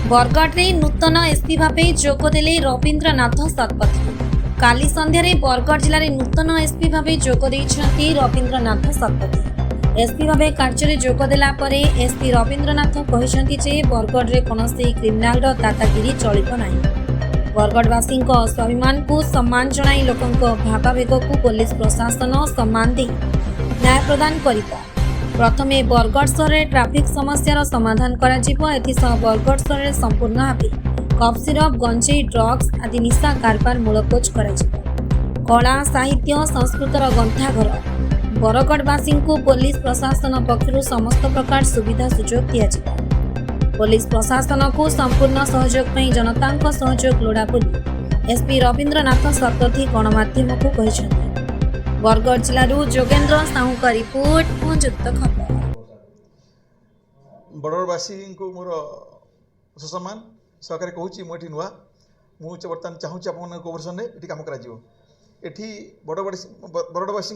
बरगढ़ नूतन SP भाव जोगदेले रवींद्रनाथ शतपथी। काली संध्यारे बरगढ़ जिले में नूतन एसपी भाव जोगदे रवींद्रनाथ शतपथी। एसपी भाव कार्य जोगदेला एसपी रवींद्रनाथ कहते जे बरगढ़ में कौन क्रिमिनाल दादागिरी चलिब नहीं। बरगढ़वासी स्वाभिमान को सम्मान जनाई लोकों भावावेग को पुलिस प्रशासन सम्मान दे न्याय प्रदान करिता। प्रथमे बरगढ़ सहर में ट्राफिक समस्यार समाधान बरगढ़ सहर में संपूर्ण भावे कफ सिरप गंजेई ड्रग्स आदि निशा कारबार मूलपोच कला साहित्य संस्कृतर ग्रंथाघर बरगढ़वासी को पुलिस प्रशासन पक्षर समस्त प्रकार सुविधा सुजोग दिया। पुलिस प्रशासन को संपूर्ण सहयोग में जनता सहयोग लोड़ा बोली एसपी रवींद्रनाथ शतपथी गणमाध्यम को कहते। बरगढ़ जिलू जोगेन्द्र साहू का रिपोर्ट उपयुक्त खबर। बरगढ़वासी को मोर सुसम्मान सहकारी कहूँ मुझे नुआ मुझे बर्तमान चाहूँगी आप कोऑपरेशन ये कम करी बरगढ़वासी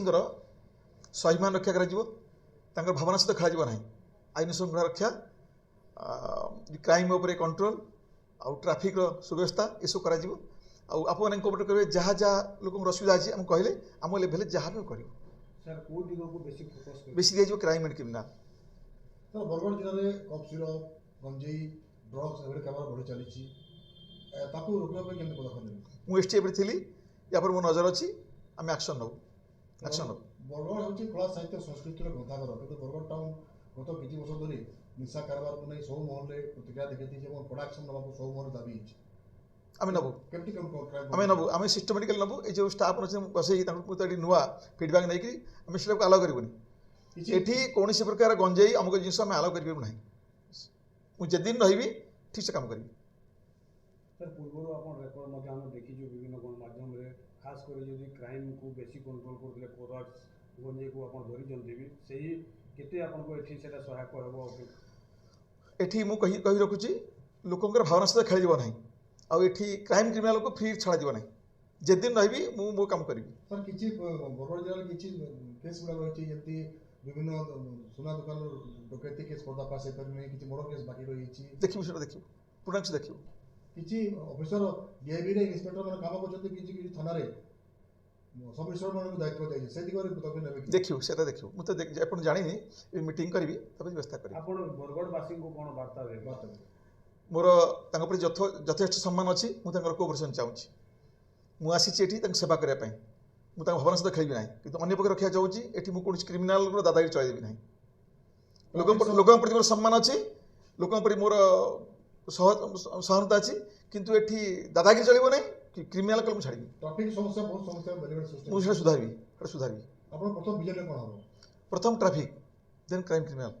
स्वाभिमान रक्षा कर भावना सहित खेल ना आईन श्रृंखला रक्षा क्राइम उपर कंट्रोल आउ ट्राफिक सुव्यवस्था ये सब कर आपने कोऑपरेट करेंगे जहाँ जहाँ लोक असुविधा अच्छी आम कहले आम लेवल जहाँ भी कर बेसी दिया क्राइम एंड क्रिमिनाल। तो बरगढ़ जिले में कफ सिरप गंजेई ड्रग्स एवं कारोबार बढ़ी चली रोकने मुझे एसटीएफ थी या पर मो नजर अच्छी आम एक्शन नब बरगढ़ हूँ कला साहित्य संस्कृतिर ग्रंथागार कि बरगढ़ टाउन गत किसी वर्ष धरी निशा कारोबार को नहीं सब महल में प्रतिक्रिया देखी प्रोडक्शन नवा सब महल दाबी आम नबू आम नबू आम सिस्टमेटिकल नबू ये जो स्टाफ अच्छे बसई नुआ फिडबैक नहीं आम से आलाउ करूनी ये कौन प्रकार गंजेई अमुक जिन आम आलाउ कर ना मुझे दिन रही ठीक से काम करी। सर पूर्व आप रेकर्ड देखी विभिन्न गणमाध्यम खास कर क्राइम को बेसी कंट्रोल करते कोरक्स गंजेई को आप धरी भी सही केते आपको एठी सेटा सहायक हेबो एठी मु कही रखुची लोकंकर भावना सहित खेल ना आउ एठी क्राइम क्रिमिनाल को फ्री छाड़ ना जे दिन रही मु मो काम करी। सर किछि बरगढ़ जिले किछि केस गुडा रही जंती विभिन्न सोना दुकान डकैती केस पर्दाफाश हो पारे किछि मोड़ केस बाकी रही देखिबो सेटा देखिबो पूर्ण से देखिबो किछि ऑफिसर डीआईबी रे इंस्पेक्टर मन काम करछथि किछि थाना रे सब इंस्पेक्टर मन दायित्व दिया से दिगरे तबे नेबे देखिबो सेटा देखिबो मु तो अपन जानि नि मीटिंग करबी तबे व्यवस्था करबी। आपण बरगढ़ वासी को कोन वार्ता देबे मोर तांको पर यथेष्ट सम्मान अच्छी मुझे कोऑपरेशन चाहूँगी मुझे आसी सेवा करने मुझे भावना सहित खेल ना कि अन्य पक्ष रखा चाहूँगी ये मुझे क्रिमिनाल दादागिरी चलदेवी ना लोक प्रति मोर सम्मान अच्छी लोक मोर सहनता अच्छी किंतु ये दादागिरी चलो ना कि क्रिमिनाल कल मुझे छाड़ी ट्रैफिक समस्या बहुत समस्या मुझे सुधारबी प्रथम विजन कौन हम प्रथम ट्रैफिक देन क्राइम क्रिमिनाल।